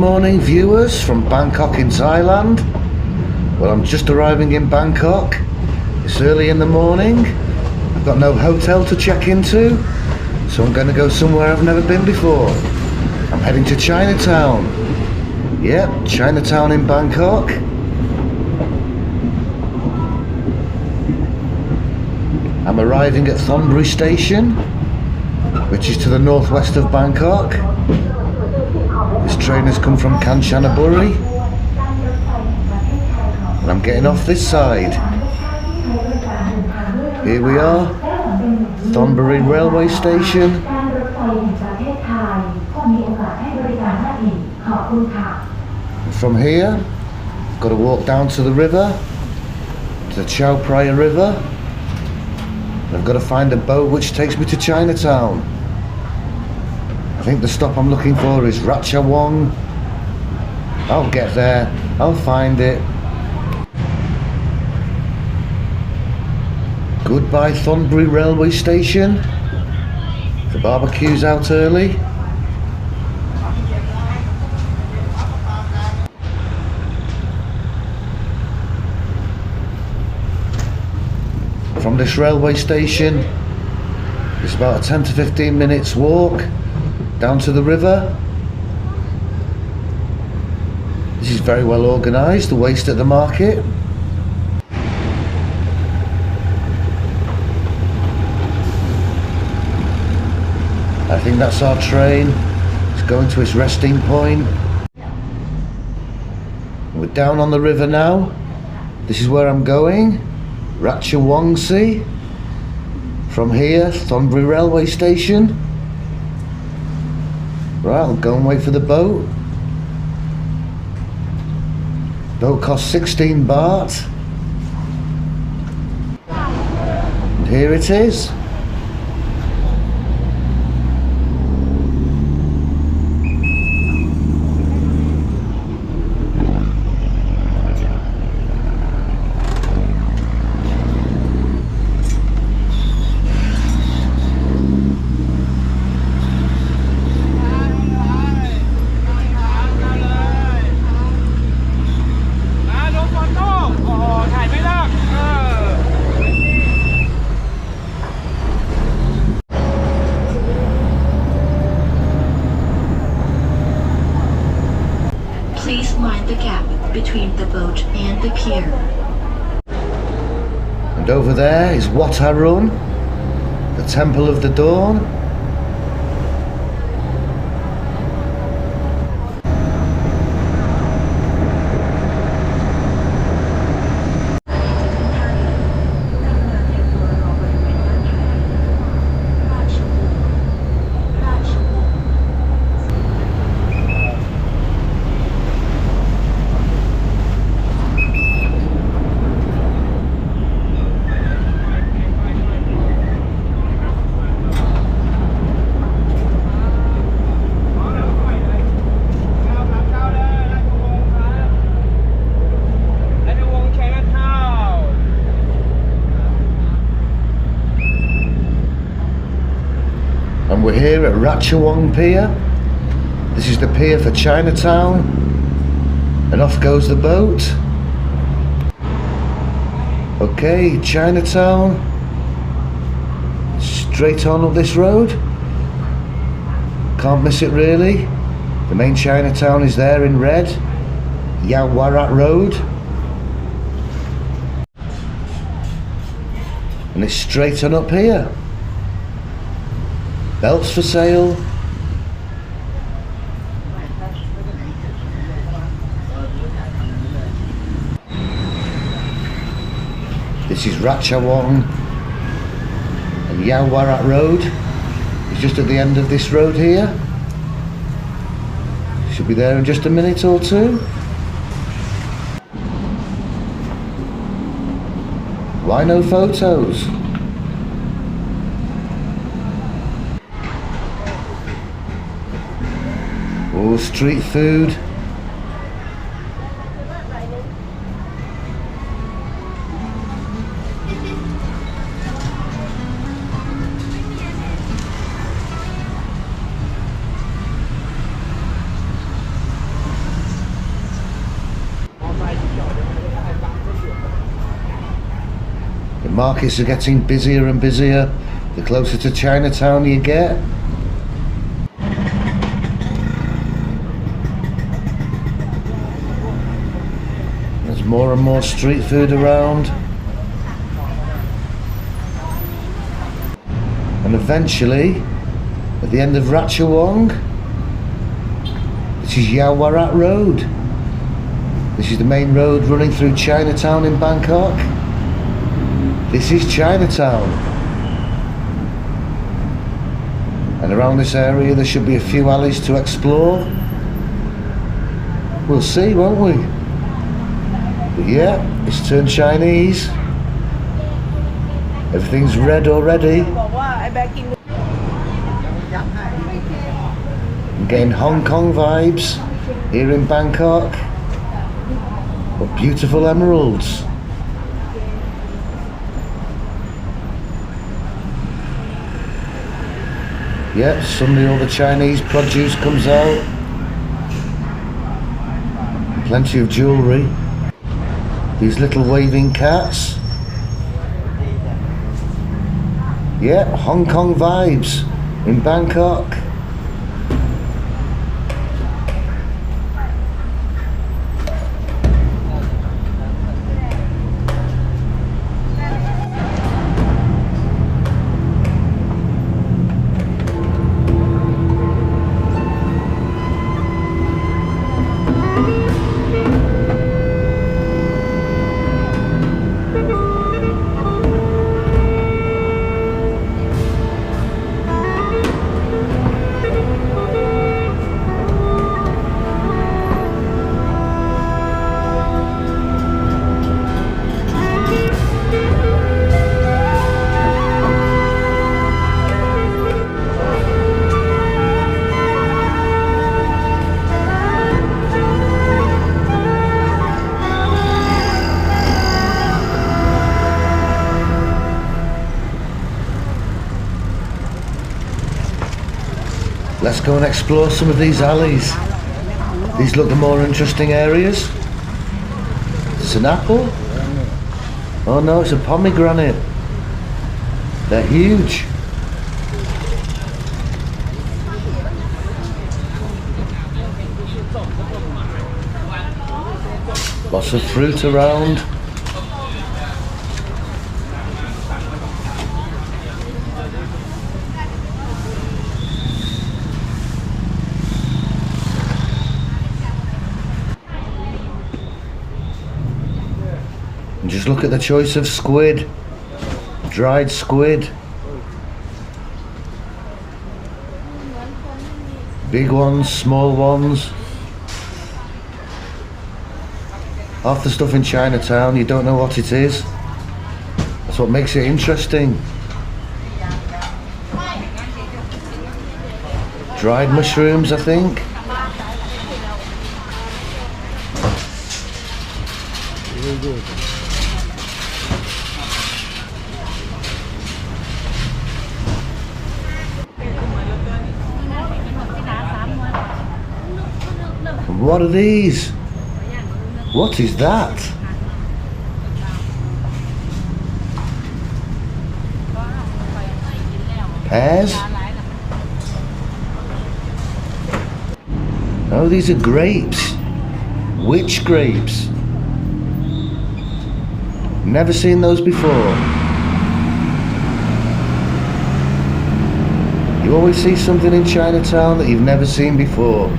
morning, viewers from Bangkok in Thailand. Well, I'm just arriving in Bangkok. It's early in the morning. I've got no hotel to check into, so I'm going to go somewhere I've never been before. I'm heading to Chinatown. Yep, Chinatown in Bangkok. I'm arriving at Thonburi Station, which is to the northwest of Bangkok. This train has come from Kanchanaburi, and I'm getting off this side. Here we are, Thonburi railway station. From here, I've got to walk down to the river, to the Chao Phraya River. I've got to find a boat which takes me to Chinatown. I think the stop I'm looking for is Ratchawong. I'll get there, I'll find it. Goodbye Thonburi railway station. The barbecue's out early. From this railway station, it's about a 10 to 15 minutes walk down to the river. This is very well organised, the waste at the market. I think that's our train. It's going to its resting point. We're down on the river now. This is where I'm going. Ratchawongsi. From here, Thonburi railway station. Right, I'll go and wait for the boat. Boat costs 16 baht. And here it is. Please mind the gap between the boat and the pier. And over there is Wat Arun, the Temple of the Dawn. And we're here at Ratchawong Pier. This is the pier for Chinatown. And off goes the boat. Okay, Chinatown. Straight on up this road. Can't miss it really. The main Chinatown is there in red. Yawarat Road. And it's straight on up here. Belts for sale. This is Ratchawong and Yawarat Road. It's just at the end of this road here. Should be there in just a minute or two. Why no photos? Oh, street food. markets are getting busier and busier the closer to Chinatown you get. There's more and more street food around. And eventually, at the end of Ratchawong, this is Yaowarat Road. This is the main road running through Chinatown in Bangkok. This is Chinatown. And around this area there should be a few alleys to explore. We'll see, won't we? But yeah, it's turned Chinese. Everything's red already. I'm getting Hong Kong vibes here in Bangkok. What beautiful emeralds. Yep, suddenly all the Chinese produce comes out. Plenty of jewellery. These little waving cats. Yep, Hong Kong vibes in Bangkok. Let's go and explore some of these alleys. These look the more interesting areas. It's an apple? Oh no, it's a pomegranate. They're huge. Lots of fruit around. And just look at the choice of squid. Dried squid. Big ones, small ones. Half the stuff in Chinatown, you don't know what it is. That's what makes it interesting. Dried mushrooms, I think. Very good. What are these? What is that? Pears? Oh, these are grapes. Which grapes? Never seen those before. You always see something in Chinatown that you've never seen before.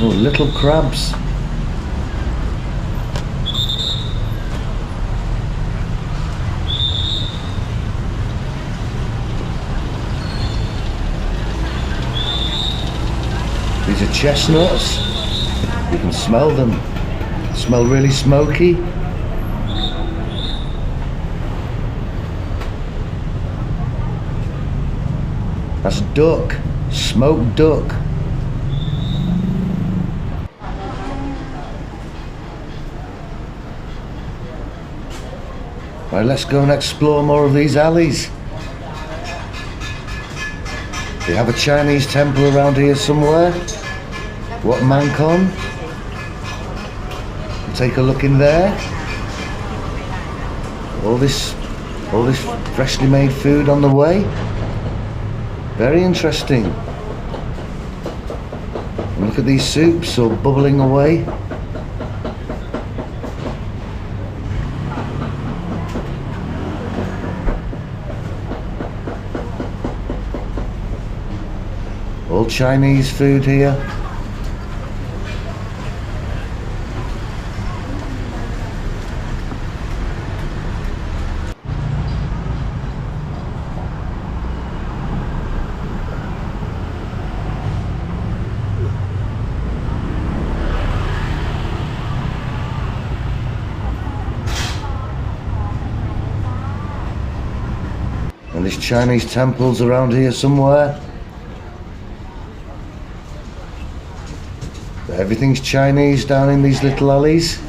Oh, little crabs. These are chestnuts. You can smell them. Smell really smoky. That's duck. Smoked duck. Right, let's go and explore more of these alleys. They have a Chinese temple around here somewhere. Wat Mangkok. Take a look in there. All this freshly made food on the way. Very interesting. And look at these soups all bubbling away. All Chinese food here. And there's Chinese temples around here somewhere. Everything's Chinese down in these little alleys.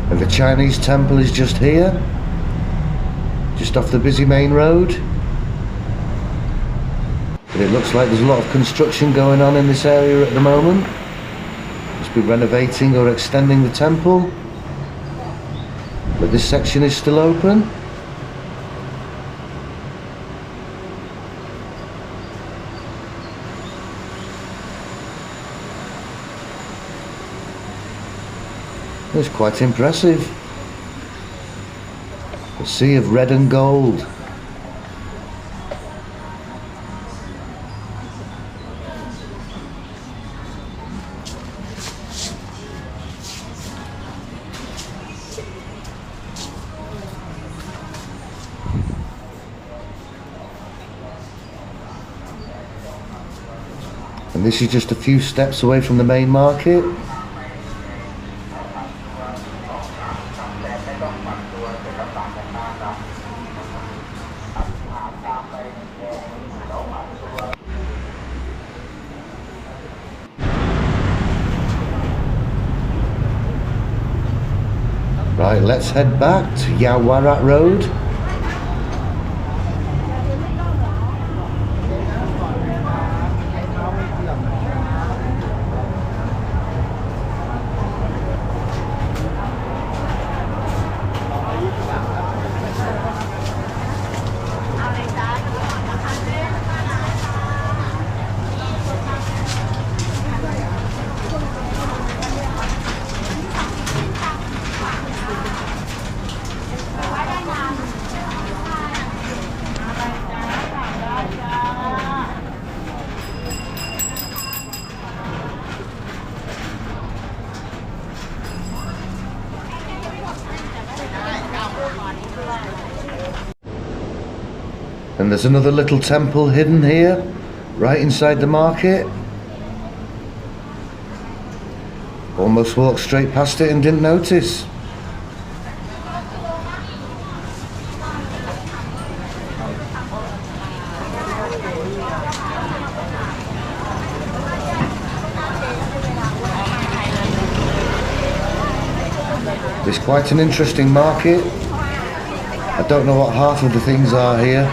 And the Chinese temple is just here, just off the busy main road. But it looks like there's a lot of construction going on in this area at the moment. Must be renovating or extending the temple. But this section is still open. It's quite impressive. A sea of red and gold. And this is just a few steps away from the main market. Right, let's head back to Yawarat Road. And there's another little temple hidden here, right inside the market. Almost walked straight past it and didn't notice. It's quite an interesting market. I don't know what half of the things are here.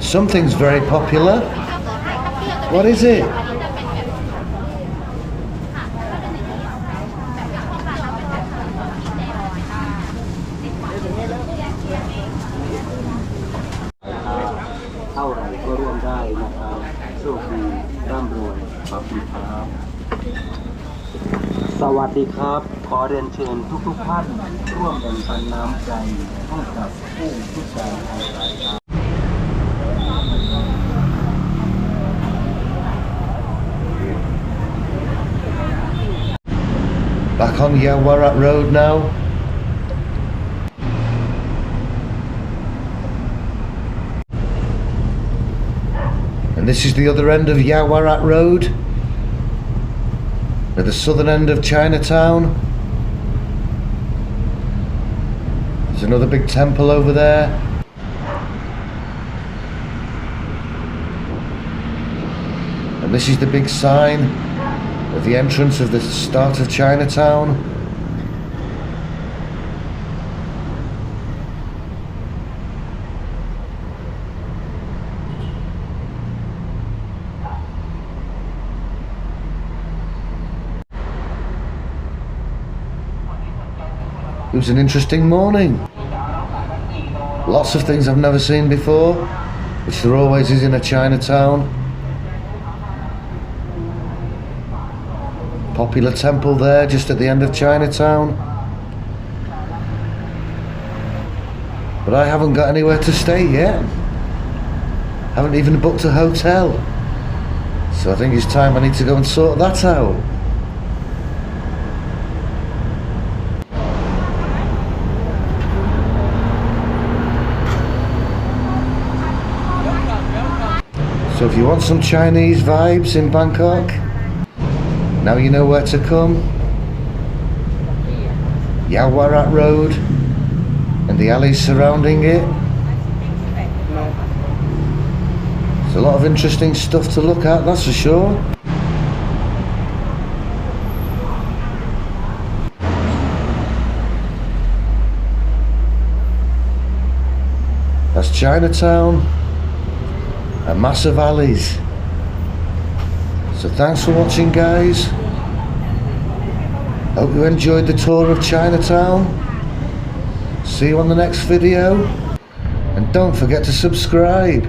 Something's very popular. What is it?สวัสดีครับ ขอเรียนเชิญทุกท่านร่วมแบ่งปันน้ำใจให้กับผู้ทุกใจไทยครับ Back on Yawarat Road now. And this is the other end of Yawarat Road, at the southern end of Chinatown. There's another big temple over there. And this is the big sign at the entrance of the start of Chinatown. It was an interesting morning. Lots of things I've never seen before, which there always is in a Chinatown. Popular temple there just at the end of Chinatown. But I haven't got anywhere to stay yet. Haven't even booked a hotel. So I think it's time I need to go and sort that out. So if you want some Chinese vibes in Bangkok, now you know where to come. Yawarat Road and the alleys surrounding it. There's a lot of interesting stuff to look at, that's for sure. That's Chinatown and massive alleys. So thanks for watching, guys. Hope you enjoyed the tour of Chinatown. See you on the next video, and don't forget to subscribe.